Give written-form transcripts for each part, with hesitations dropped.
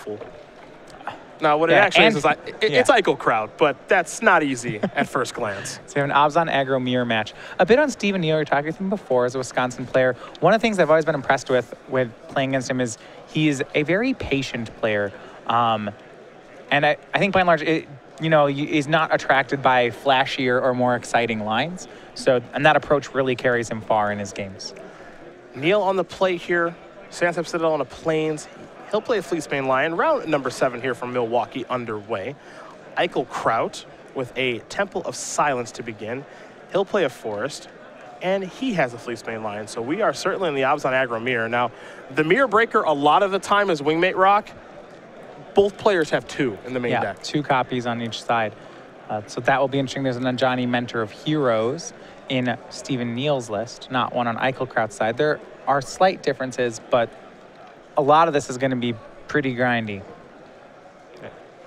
hopeful. Now, what it actually is like, it's Eichelkraut, but that's not easy at first glance. So we have an Obzon aggro mirror match. A bit on Steven Neal, we were talking with him before as a Wisconsin player. One of the things I've always been impressed with playing against him is he's a very patient player. And I think by and large, he's not attracted by flashier or more exciting lines. And that approach really carries him far in his games. Neal on the plate here. Sandstep Citadel on the Plains. He'll play a Fleecebane Lion. Round number 7 here from Milwaukee underway. Eichelkraut with a Temple of Silence to begin. He'll play a Forest, and he has a Fleecebane Lion. So we are certainly in the Obzon aggro mirror. Now, the mirror breaker a lot of the time is Wingmate Rock. Both players have 2 in the main deck. 2 copies on each side. So that will be interesting. There's an Anjani Mentor of Heroes in Steven Neal's list, not one on Eichelkraut's side. There are slight differences, but a lot of this is going to be pretty grindy.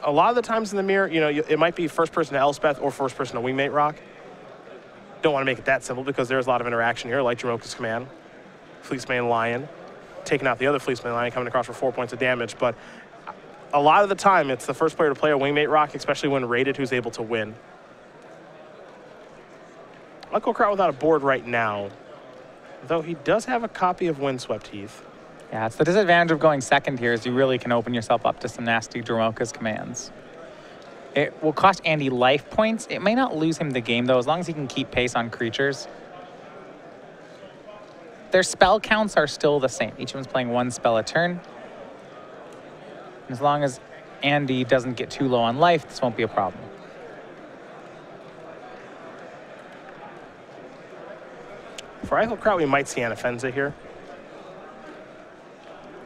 A lot of the times in the mirror, it might be first person to Elspeth or first person to Wingmate Rock. Don't want to make it that simple because there's a lot of interaction here, like Jamoka's command, Fleecebane Lion, taking out the other Fleecebane Lion, coming across for 4 points of damage. But a lot of the time, it's the first player to play a Wingmate Rock, especially when rated, who's able to win. Eichelkraut without a board right now, though he does have a copy of Windswept Heath. Yeah, it's the disadvantage of going second here is you really can open yourself up to some nasty Dromoka's commands. It will cost Andy life points. It may not lose him the game, though, as long as he can keep pace on creatures. Their spell counts are still the same. Each one's playing 1 spell a turn. As long as Andy doesn't get too low on life, this won't be a problem. For Eichelkraut, we might see Anafenza here.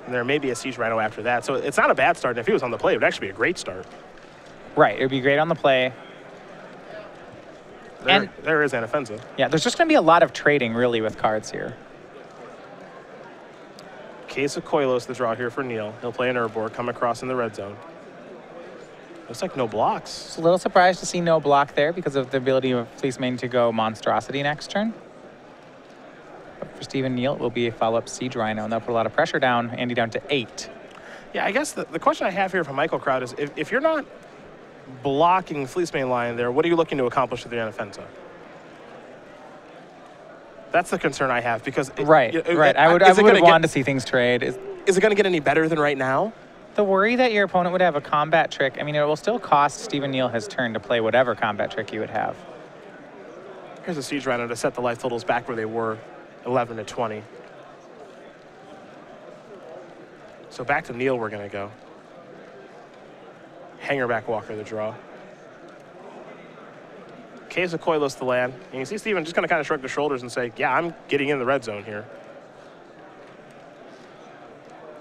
And there may be a Siege Rhino after that. So it's not a bad start. And if he was on the play, it would actually be a great start. Right, it would be great on the play. There is Anafenza. Yeah, there's just going to be a lot of trading, really, with cards here. Case of Koilos, the draw here for Neal. He'll play an Urborg, come across in the red zone. Looks like no blocks. Just a little surprised to see no block there because of the ability of Fleecebane to go Monstrosity next turn. But for Steven Neal, it will be a follow-up Siege Rhino, and that'll put a lot of pressure down, Andy down to 8. Yeah, I guess the question I have here from Eichelkraut is if you're not blocking Fleecebane Lion there, what are you looking to accomplish with the Anafenza? That's the concern I have because right. I would have wanted to see things trade. Is it going to get any better than right now? The worry that your opponent would have a combat trick. I mean, it will still cost Steven Neal his turn to play whatever combat trick you would have. Here's a Siege Rhino to set the life totals back where they were, 11 to 20. So back to Neal we're going to go. Hangerback Walker the draw. Caves of Koilos the land. And you see Steven just going to kind of shrug the shoulders and say, yeah, I'm getting in the red zone here.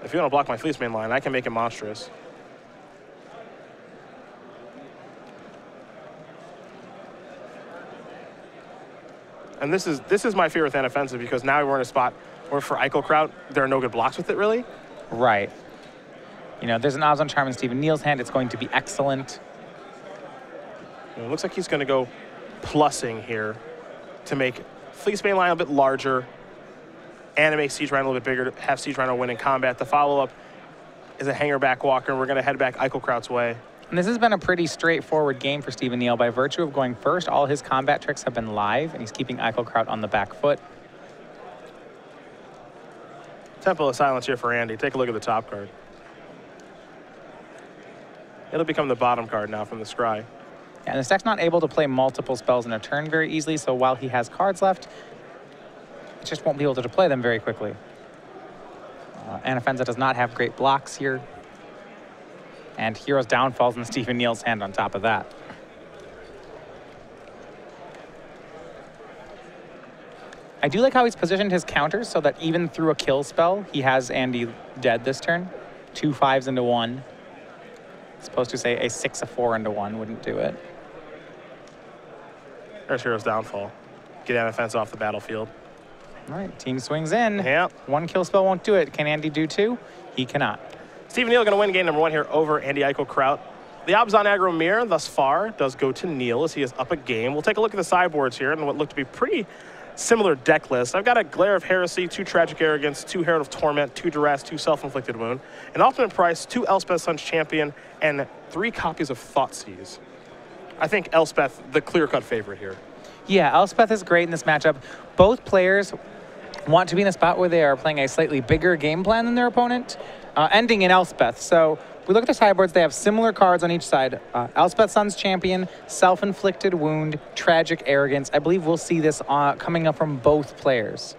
If you want to block my Fleecebane line, I can make it monstrous. And this is my fear with Anafenza because now we're in a spot where for Eichelkraut, there are no good blocks with it, really. Right. There's an Obzon Charm in Steven Neal's hand. It's going to be excellent. It looks like he's going to go plussing here to make Fleecebane line a bit larger and to make Siege Rhino a little bit bigger, to have Siege Rhino win in combat. The follow-up is a Hangerback Walker, and we're going to head back Eichelkraut's way. And this has been a pretty straightforward game for Steven Neal. By virtue of going first, all his combat tricks have been live, and he's keeping Eichelkraut on the back foot. Temple of Silence here for Andy. Take a look at the top card. It'll become the bottom card now from the Scry. Yeah, and this deck's not able to play multiple spells in a turn very easily, so while he has cards left, it just won't be able to deploy them very quickly. Anafenza does not have great blocks here. And Hero's Downfall's in Steven Neal's hand on top of that. I do like how he's positioned his counters so that even through a kill spell, he has Andy dead this turn. 2 5s into 1. As opposed to, say, a 6 a 4 into 1 wouldn't do it. There's Hero's Downfall. Get Anafenza off the battlefield. All right, team swings in. Yep. 1 kill spell won't do it. Can Andy do 2? He cannot. Steven Neal going to win game number 1 here over Andy Eichelkraut. The Obzon aggro mirror thus far does go to Neal as he is up a game. We'll take a look at the sideboards here and what looked to be pretty similar deck list. I've got a Glare of Heresy, 2 Tragic Arrogance, 2 Herald of Torment, 2 Duress, 2 Self-Inflicted Wound, an Ultimate Price, 2 Elspeth Sun's Champion, and 3 copies of Thoughtseize. I think Elspeth, the clear-cut favorite here. Yeah, Elspeth is great in this matchup. Both players want to be in a spot where they are playing a slightly bigger game plan than their opponent, ending in Elspeth. So we look at the sideboards, they have similar cards on each side. Elspeth Sun's Champion, Self-Inflicted Wound, Tragic Arrogance. I believe we'll see this coming up from both players.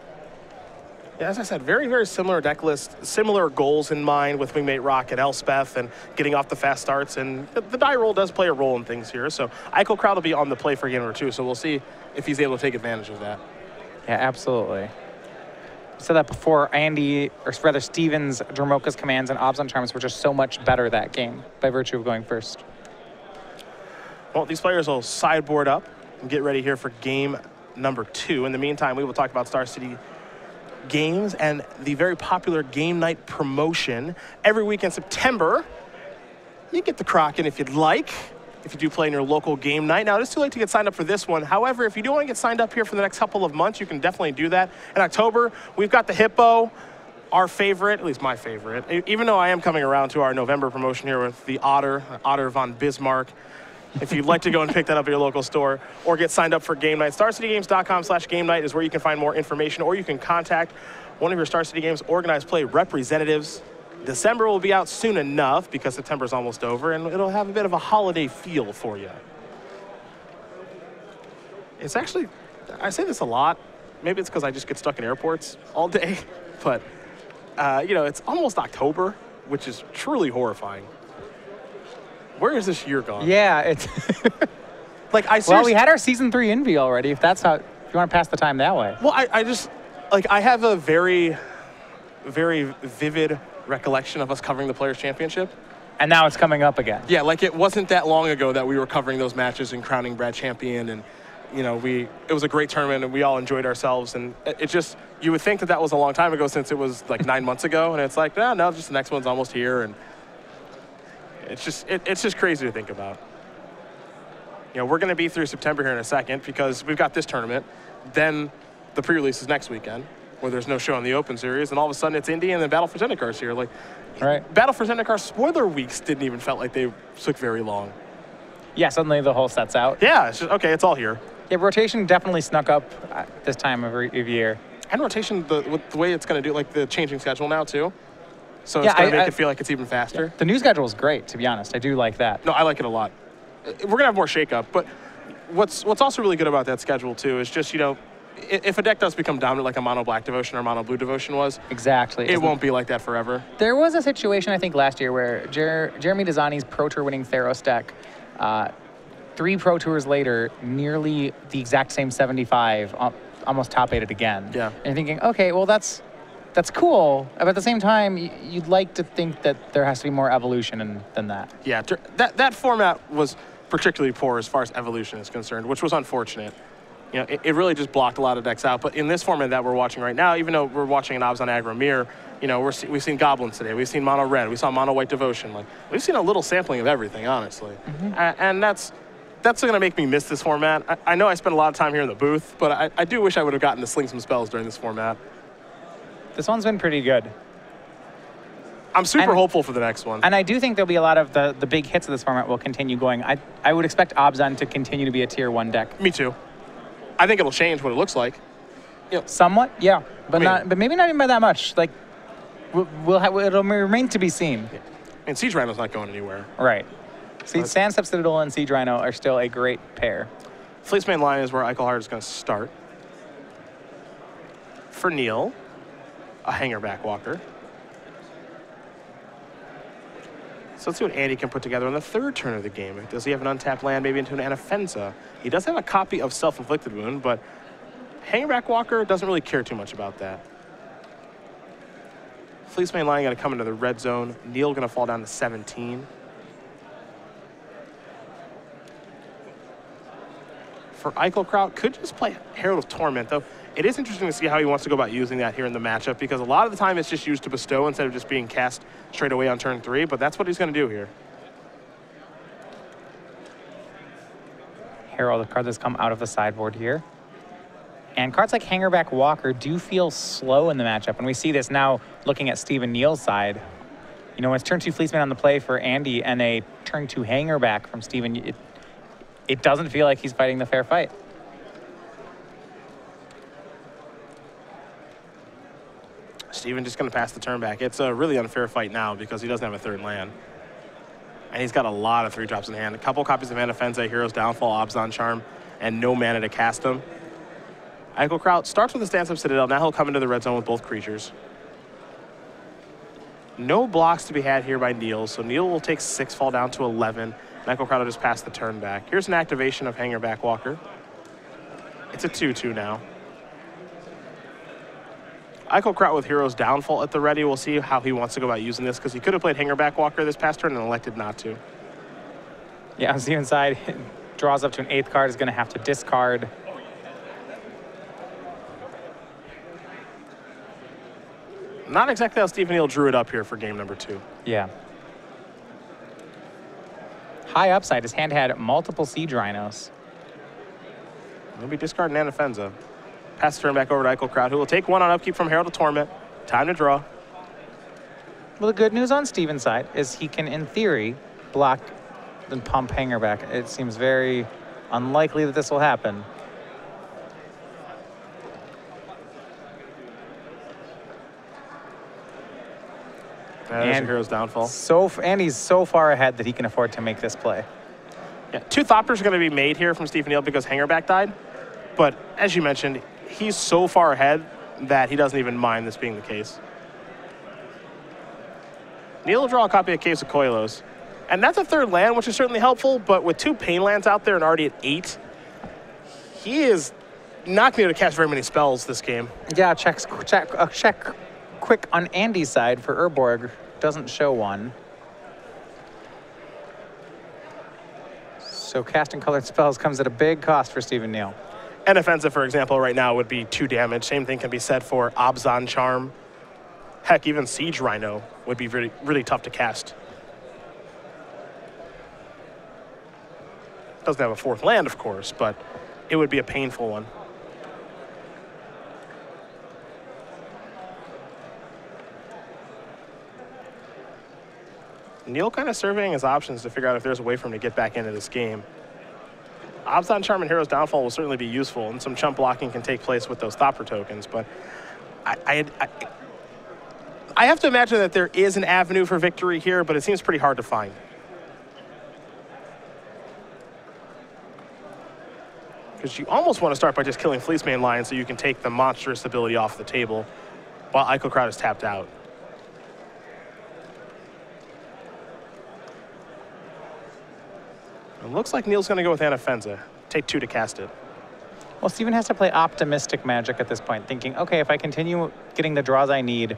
Yeah, as I said, very, very similar deck list, similar goals in mind with Wingmate Rock and Elspeth and getting off the fast starts. And the die roll does play a role in things here. So Eichelkraut will be on the play for game number 2. So we'll see if he's able to take advantage of that. Yeah, absolutely. We said that before. Andy, or rather Steven's Dromoka's commands and Obs on Charms were just so much better that game by virtue of going first. Well, these players will sideboard up and get ready here for game number 2. In the meantime, we will talk about Star City games and the very popular game night promotion. Every week in September, you get the Kraken if you'd like, if you do play in your local game night. Now, it's too late to get signed up for this one. However, if you do want to get signed up here for the next couple of months, you can definitely do that. In October, we've got the Hippo, our favorite, at least my favorite, even though I am coming around to our November promotion here with the Otter von Bismarck. If you'd like to go and pick that up at your local store or get signed up for game night, StarCityGames.com/game night is where you can find more information, or you can contact one of your Star City Games organized play representatives. December will be out soon enough because September's almost over, and it'll have a bit of a holiday feel for you. It's actually, I say this a lot. Maybe it's because I just get stuck in airports all day, but you know, it's almost October, which is truly horrifying. Where is this year gone? Yeah, it's like well, we had our season 3 envy already. If that's how, if you want to pass the time that way. Well, I just like I have a very, very vivid recollection of us covering the Players Championship. And now it's coming up again. Yeah, like it wasn't that long ago that we were covering those matches and crowning Brad champion, and you know, it was a great tournament and we all enjoyed ourselves, and it just, you would think that that was a long time ago since it was like 9 months ago, and it's like, no, just the next one's almost here, and it's just crazy to think about. You know, we're going to be through September here in a second because we've got this tournament. Then the pre-release is next weekend where there's no show on the Open Series, and all of a sudden it's Indy and then Battle for Zendikar here. Like, right. Battle for Zendikar spoiler weeks didn't even felt like they took very long. Yeah, suddenly the whole set's out. Yeah, it's just, okay, it's all here. Yeah, rotation definitely snuck up this time of year. And rotation, with the way it's going to do, like the changing schedule now too. So it's going to make it feel like it's even faster. Yeah. The new schedule is great, to be honest. I do like that. No, I like it a lot. We're going to have more shakeup, but what's also really good about that schedule too is just, you know, if a deck does become dominant like a mono black devotion or mono blue devotion was, exactly, it won't be like that forever. There was a situation, I think, last year where Jeremy Desani's Pro Tour winning Theros deck, 3 Pro Tours later, nearly the exact same 75, almost top 8 it again. Yeah. And you're thinking, okay, well, that's cool. But at the same time, you'd like to think that there has to be more evolution than that. Yeah, that format was particularly poor as far as evolution is concerned, which was unfortunate. You know, it really just blocked a lot of decks out. But in this format that we're watching right now, even though we're watching an Obs on Aggro Mirror, you know, we've seen Goblins today. We've seen Mono Red. We saw Mono White Devotion. Like, we've seen a little sampling of everything, honestly. Mm-hmm. And that's going to make me miss this format. I know I spent a lot of time here in the booth, but I do wish I would have gotten to sling some spells during this format. This one's been pretty good. I'm super hopeful for the next one. And I do think there'll be a lot of the big hits of this format will continue going. I would expect Obzon to continue to be a tier 1 deck. Me too. I think it'll change what it looks like. You know, somewhat, yeah, but maybe not even by that much. Like, it'll remain to be seen. Yeah. And Siege Rhino's not going anywhere. Right. Sandstep Citadel and Siege Rhino are still a great pair. Fleeceman line is where Eichelkraut is going to start. For Neal, a Hangerback Walker. So let's see what Andy can put together on the 3rd turn of the game. Does he have an untapped land, maybe into an Anafenza? He does have a copy of Self-Inflicted Wound, but Hangerback Walker doesn't really care too much about that. Fleeceman line going to come into the red zone. Neal going to fall down to 17. For Eichelkraut, could just play Herald of Torment, though. It is interesting to see how he wants to go about using that here in the matchup, because a lot of the time it's just used to bestow instead of just being cast straight away on turn 3, but that's what he's going to do here. Herald, the card that's come out of the sideboard here. And cards like Hangerback Walker do feel slow in the matchup. And we see this now looking at Stephen Neal's side. You know, when it's turn 2 Fleeceman on the play for Andy and a turn 2 Hangerback from Stephen, it doesn't feel like he's fighting the fair fight. Steven just going to pass the turn back. It's a really unfair fight now because he doesn't have a third land. And he's got a lot of 3-drops in hand. A couple copies of Anafenza, Hero's Downfall, Obzon Charm, and no mana to cast them. Eichelkraut starts with a Stance Up Citadel. Now he'll come into the red zone with both creatures. No blocks to be had here by Neal, so Neal will take 6, fall down to 11. And Eichelkraut will just pass the turn back. Here's an activation of Hangerback Walker. It's a 2-2 now. Eichelkraut with Hero's Downfall at the ready. We'll see how he wants to go about using this, because he could have played Hangerback Walker this past turn and elected not to. Yeah, on Steven's side, draws up to an 8th card, is going to have to discard. Not exactly how Stephen Neal drew it up here for game number 2. Yeah. High upside, his hand had multiple Siege Rhinos. Maybe discard Anafenza. Pass the turn back over to Eichelkraut, who will take 1 on upkeep from Herald of Torment. Time to draw. Well, the good news on Steven's side is he can, in theory, block and pump Hangerback. It seems very unlikely that this will happen. And Hero's Downfall. And he's so far ahead that he can afford to make this play. Yeah, 2 Thoppers are going to be made here from Stephen Neal because Hangerback died. But as you mentioned, he's so far ahead that he doesn't even mind this being the case. Neal will draw a copy of Caves of Koilos. And that's a 3rd land, which is certainly helpful, but with 2 Pain lands out there and already at 8, he is not going to be able to cast very many spells this game. Yeah, check quick on Andy's side for Urborg. Doesn't show one. So casting colored spells comes at a big cost for Stephen Neal. Anafenza, for example, right now would be 2 damage. Same thing can be said for Obzon Charm. Heck, even Siege Rhino would be really, really tough to cast. Doesn't have a 4th land, of course, but it would be a painful one. Neal kind of surveying his options to figure out if there's a way for him to get back into this game. Obzon Charm and Hero's Downfall will certainly be useful, and some chump blocking can take place with those Thopper tokens, but I have to imagine that there is an avenue for victory here, but it seems pretty hard to find. Because you almost want to start by just killing Fleecemane Lion so you can take the monstrous ability off the table while Eichelkraut is tapped out. It looks like Neal's going to go with Anafenza. Take 2 to cast it. Well, Steven has to play optimistic Magic at this point, thinking, okay, if I continue getting the draws I need,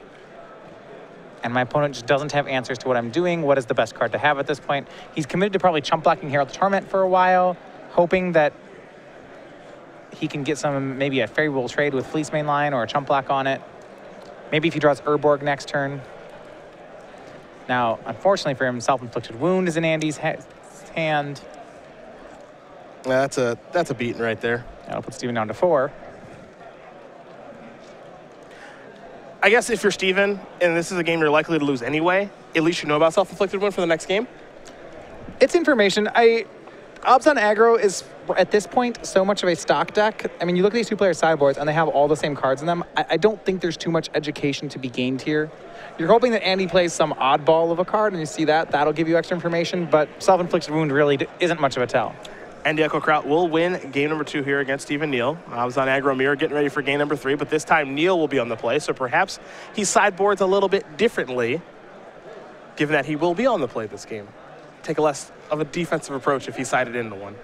and my opponent just doesn't have answers to what I'm doing, what is the best card to have at this point? He's committed to probably chump blocking Herald of Torment for a while, hoping that he can get some, maybe a Fairy Will trade with Fleecemane Lion or a chump block on it. Maybe if he draws Urborg next turn. Now, unfortunately for him, Self-Inflicted Wound is in Andy's hand. That's a beating right there. That'll put Steven down to 4. I guess if you're Steven, and this is a game you're likely to lose anyway, at least you know about Self-Inflicted Wound for the next game. It's information. Obzon Aggro is, at this point, so much of a stock deck. I mean, you look at these 2-player sideboards, and they have all the same cards in them. I don't think there's too much education to be gained here. You're hoping that Andy plays some oddball of a card, and you see that. That'll give you extra information, but Self-Inflicted Wound really isn't much of a tell. Andy Eichelkraut will win game number 2 here against Stephen Neal. Obzon Aggro Mirror getting ready for game number 3, but this time Neal will be on the play, so perhaps he sideboards a little bit differently, given that he will be on the play this game. Take a less of a defensive approach if he sided into one.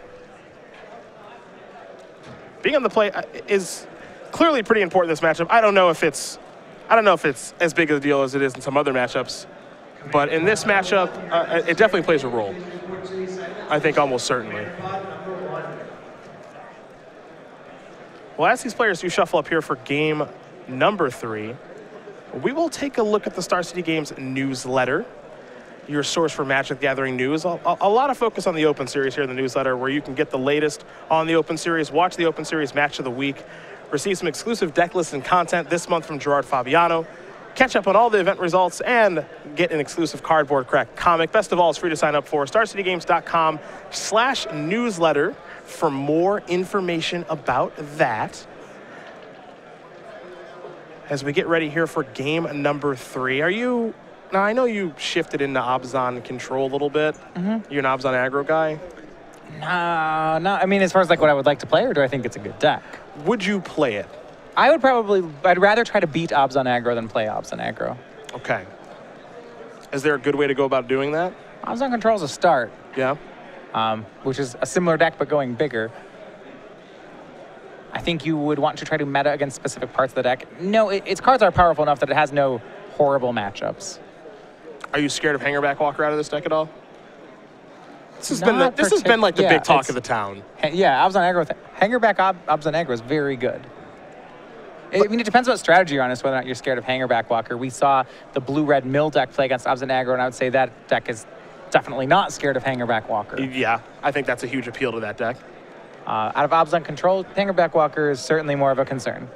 Being on the play is clearly pretty important in this matchup. I don't know if it's as big of a deal as it is in some other matchups, but in this matchup, it definitely plays a role. I think almost certainly. Well, as these players do shuffle up here for game number 3, we will take a look at the Star City Games newsletter, your source for Magic Gathering news. A lot of focus on the Open Series here in the newsletter, where you can get the latest on the Open Series, watch the Open Series match of the week, Receive some exclusive deck lists and content this month from Gerard Fabiano. Catch up on all the event results and get an exclusive Cardboard Crack comic. Best of all, it's free to sign up for StarCityGames.com/newsletter for more information about that. As we get ready here for game number 3, now I know you shifted into Abzan control a little bit. You're an Abzan aggro guy. No, I mean, as far as like what I would like to play, or do I think it's a good deck? Would you play it? I'd rather try to beat Abzan aggro than play Abzan aggro. Okay. Is there a good way to go about doing that? Abzan control's a start. Yeah. Which is a similar deck but going bigger. I think you would want to try to meta against specific parts of the deck. No, its cards are powerful enough that it has no horrible matchups. Are you scared of Hangerback Walker out of this deck at all? This has been like the big talk of the town. Yeah, Abzan aggro. Hangerback Abzan aggro is very good. I mean, it depends what strategy you're on as whether or not you're scared of Hangerback Walker. We saw the blue-red mill deck play against Abzan aggro, and I would say that deck is definitely not scared of Hangerback Walker. Yeah, I think that's a huge appeal to that deck. Out of Abzan control, Hangerback Walker is certainly more of a concern.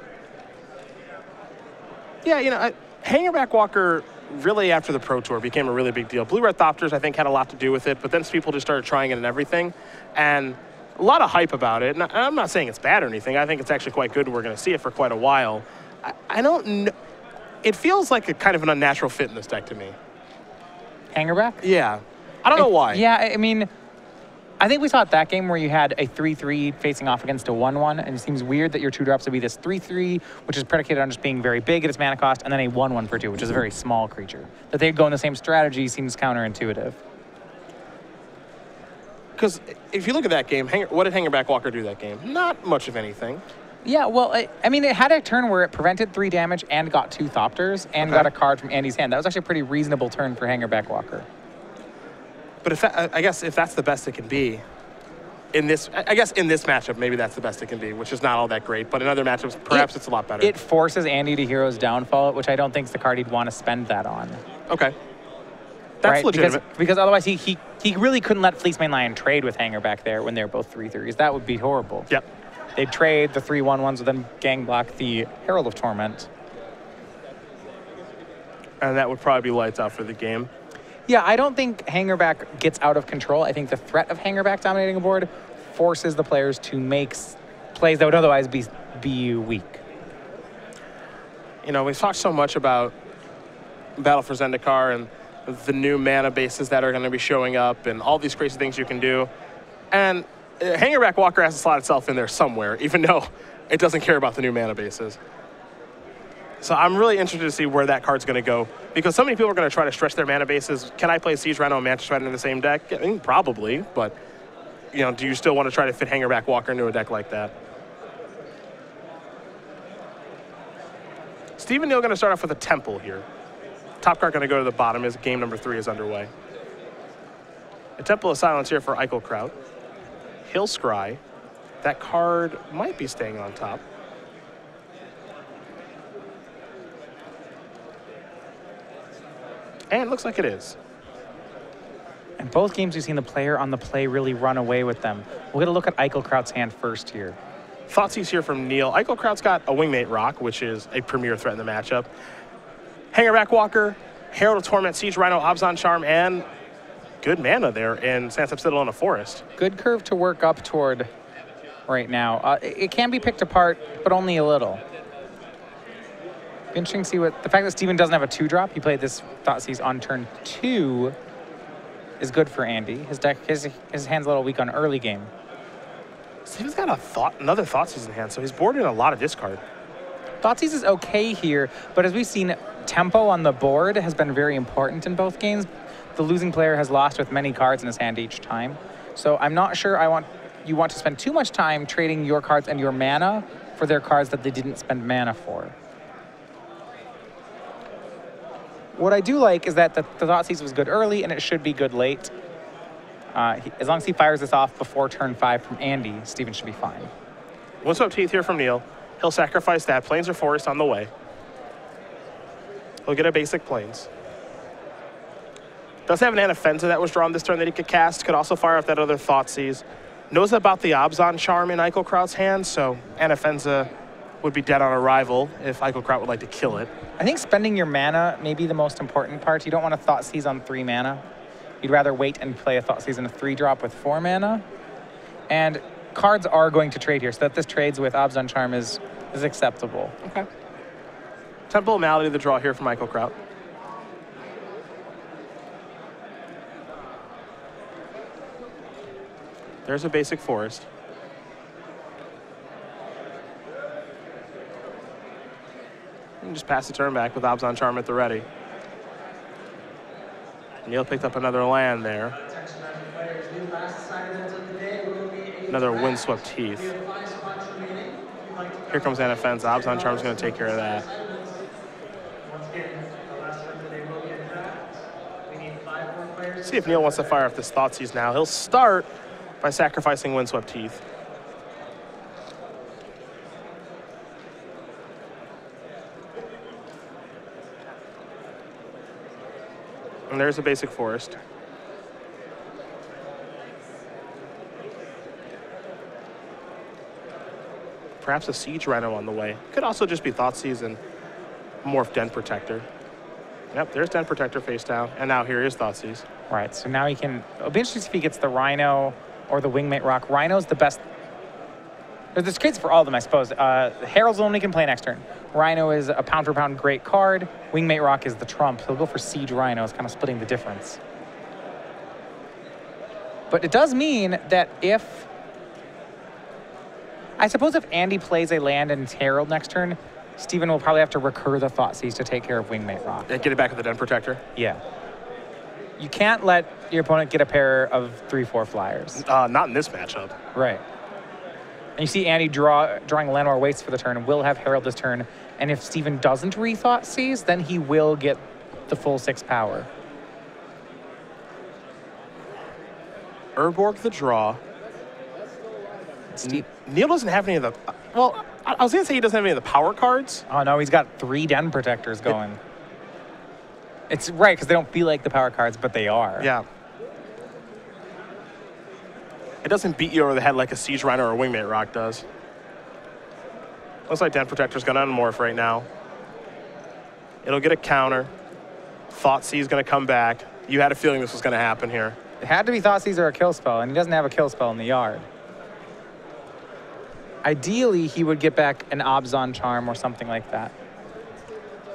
Yeah, Hangerback Walker really after the Pro Tour became a really big deal. Blue-red Thopters, I think, had a lot to do with it, but then people just started trying it and everything, and a lot of hype about it. And I'm not saying it's bad or anything. I think it's actually quite good. We're going to see it for quite a while. I don't know. It feels like a kind of an unnatural fit in this deck to me. Hangerback? Yeah. I don't know why. Yeah, I mean, I think we saw it that game where you had a 3/3 facing off against a 1/1, and it seems weird that your 2-drops would be this 3/3, which is predicated on just being very big at its mana cost, and then a 1/1 for 2, which is a very small creature. That they'd go in the same strategy seems counterintuitive. Because if you look at that game, what did Hangerback Walker do that game? Not much of anything. Yeah, well, I mean, it had a turn where it prevented 3 damage and got 2 Thopters and got a card from Andy's hand. That was actually a pretty reasonable turn for Hangerback Walker. But I guess if that's the best it can be, in this matchup, maybe that's the best it can be, which is not all that great. But in other matchups, perhaps it's a lot better. It forces Andy to Hero's Downfall, which I don't think is the card he'd want to spend that on. Okay. That's legitimate. Because otherwise he really couldn't let Fleecemane Lion trade with Hangerback there when they're both 3/3s. That would be horrible. Yep. They'd trade the 3/1/1s with then gang block the Herald of Torment. And that would probably be lights out for the game. Yeah, I don't think Hangerback gets out of control. I think the threat of Hangerback dominating a board forces the players to make plays that would otherwise be weak. We've talked so much about Battle for Zendikar and the new mana bases that are going to be showing up and all these crazy things you can do. And Hangerback Walker has to slot itself in there somewhere, even though it doesn't care about the new mana bases. So I'm really interested to see where that card's going to go, because so many people are going to try to stretch their mana bases. Can I play Siege Rhino and Mantis Rider in the same deck? I mean, probably, but do you still want to try to fit Hangerback Walker into a deck like that? Steve and Neal going to start off with a Temple here. Top card going to go to the bottom as game number 3 is underway. A Temple of Silence here for Eichelkraut. Hill Scry. That card might be staying on top. And it looks like it is. In both games, we've seen the player on the play really run away with them. We're going to look at Eichelkraut's hand first here. Thoughtseize here from Neal. Eichelkraut's got a Wingmate Rock, which is a premier threat in the matchup. Hangerback Walker, Herald of Torment, Siege Rhino, Abzan Charm, and good mana there in Sandstorm Citadel in a Forest. Good curve to work up toward right now. It can be picked apart, but only a little. Interesting to see what the fact that Steven doesn't have a 2-drop. He played this Thoughtseize on turn 2 is good for Andy. His deck, his hand's a little weak on early game. Steven's got another Thoughtseize in hand, so he's boarding a lot of discard. Thoughtseize is okay here, but as we've seen, tempo on the board has been very important in both games. The losing player has lost with many cards in his hand each time. So I'm not sure you want to spend too much time trading your cards and your mana for their cards that they didn't spend mana for. What I do like is that the Thoughtseize was good early, and it should be good late. As long as he fires this off before turn 5 from Andy, Steven should be fine. One Swept Teeth here from Neal. He'll sacrifice that. Plains or Forest on the way. He'll get a basic Plains. Does have an Anafenza that was drawn this turn that he could cast. Could also fire off that other Thoughtseize. Knows about the Abzan Charm in Eichelkraut's hand, so Anafenza would be dead on arrival if Eichelkraut would like to kill it. I think spending your mana may be the most important part. You don't want to Thoughtseize on 3 mana. You'd rather wait and play a Thoughtseize in a 3-drop with 4 mana. And cards are going to trade here, so that this trades with Obs on Charm is acceptable. Okay. Temple of Malady, the draw here from Eichelkraut. There's a basic forest. You can just pass the turn back with Obs on Charm at the ready. Neal picked up another land there. Another Windswept Heath. Here comes Anafenza. Obs on Charm's going to take care of that. See if Neal wants to fire off this Thoughtseize now. He'll start by sacrificing Windswept Heath. And there's a basic forest. Perhaps a Siege Rhino on the way. Could also just be Thoughtseize and morph Den Protector. Yep, there's Den Protector face down. And now here is Thoughtseize. Right, so now he can... It'll be interesting if he gets the Rhino or the Wingmate Rock. Rhino's the best... There's trades for all of them, I suppose. Herald's the one we can play next turn. Rhino is a pound-for-pound great card. Wingmate Rock is the trump. He'll go for Siege Rhino. It's kind of splitting the difference. But it does mean that if... I suppose if Andy plays a land and it's Herald next turn, Steven will probably have to recur the Thoughtseize to take care of Wingmate Rock. Get it back with the Den Protector? Yeah. You can't let your opponent get a pair of 3/4 flyers. Not in this matchup. Right. And you see Andy drawing Llanowar Waits for the turn and will have Herald this turn. And if Steven doesn't re-Thoughtseize, then he will get the full 6 power. Urborg the draw. Steve. Neal doesn't have any of the... Well, I was going to say he doesn't have any of the power cards. Oh, no, he's got 3 Den Protectors going. It's right, because they don't feel like the power cards, but they are. Yeah. It doesn't beat you over the head like a Siege Rhino or a Wingmate Rock does. Looks like Den Protector's going to unmorph right now. It'll get a counter. Thoughtseize going to come back. You had a feeling this was going to happen here. It had to be Thoughtseize or a kill spell, and he doesn't have a kill spell in the yard. Ideally, he would get back an Obs on Charm or something like that.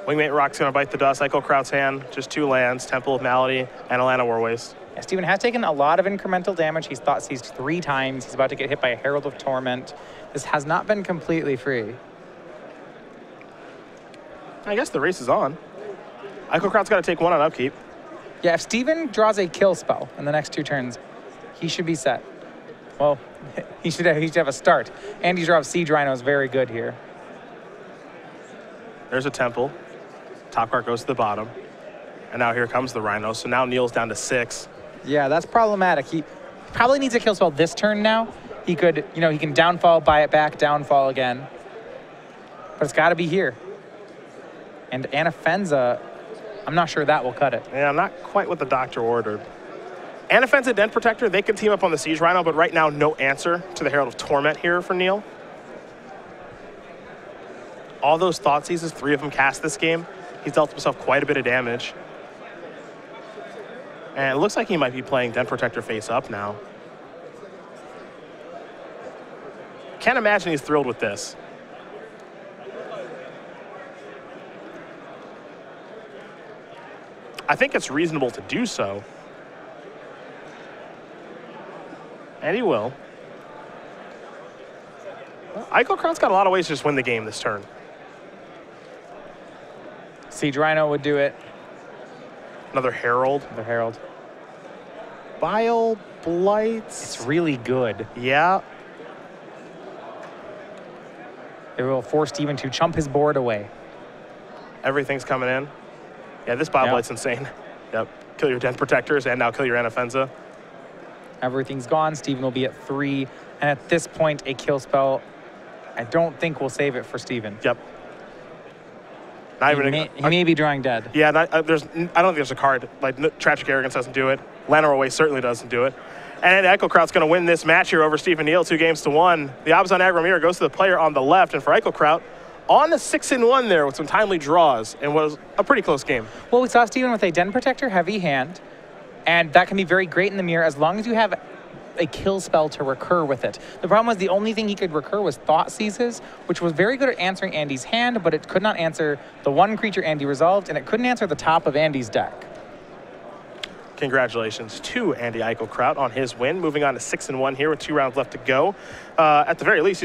Wingmate Rock's going to bite the dust. Eichelkraut's hand, just 2 lands, Temple of Malady, and Atlanta War Waste. Yeah, Steven has taken a lot of incremental damage. He's Thoughtseized 3 times. He's about to get hit by a Herald of Torment. This has not been completely free. I guess the race is on. Eichelkraut's got to take 1 on upkeep. Yeah, if Steven draws a kill spell in the next 2 turns, he should be set. Well, he should have a start. Andy's draw of Siege Rhino is very good here. There's a Temple. Top card goes to the bottom. And now here comes the Rhino. So now Neal's down to 6. Yeah, that's problematic. He probably needs a kill spell this turn now. He could, he can downfall, buy it back, downfall again. But it's got to be here. And Anafenza, I'm not sure that will cut it. Yeah, not quite what the doctor ordered. Anafenza, Den Protector, they can team up on the Siege Rhino, but right now, no answer to the Herald of Torment here for Neal. All those Thoughtseizes, 3 of them cast this game. He's dealt himself quite a bit of damage. And it looks like he might be playing Den Protector face up now. Can't imagine he's thrilled with this. I think it's reasonable to do so. And he will. Well, Eichelkraut's got a lot of ways to just win the game this turn. Siege Rhino would do it. Another Herald. Another Herald. Bile Blights. It's really good. Yeah. It will force Steven to chump his board away. Everything's coming in. Yeah, this Bile Blight's insane. Yep. Kill your Den Protectors and now kill your Anafenza. Everything's gone. Steven will be at 3. And at this point, a kill spell, I don't think will save it for Steven. Yep. He may be drawing dead. Yeah, I don't think there's a card. Like, Tragic Arrogance doesn't do it. Llanowar Waste certainly doesn't do it. And Eichelkraut's going to win this match here over Stephen Neal, 2-1. The Obs on Aggro Mirror goes to the player on the left. And for Eichelkraut, on the 6-1 there with some timely draws, and was a pretty close game. Well, we saw Steven with a Den Protector heavy hand, and that can be very great in the mirror as long as you have a kill spell to recur with it. The problem was the only thing he could recur was Thought Seizes, which was very good at answering Andy's hand, but it could not answer the one creature Andy resolved, and it couldn't answer the top of Andy's deck. Congratulations to Andy Eichelkraut on his win. Moving on to 6-1 here with 2 rounds left to go. At the very least,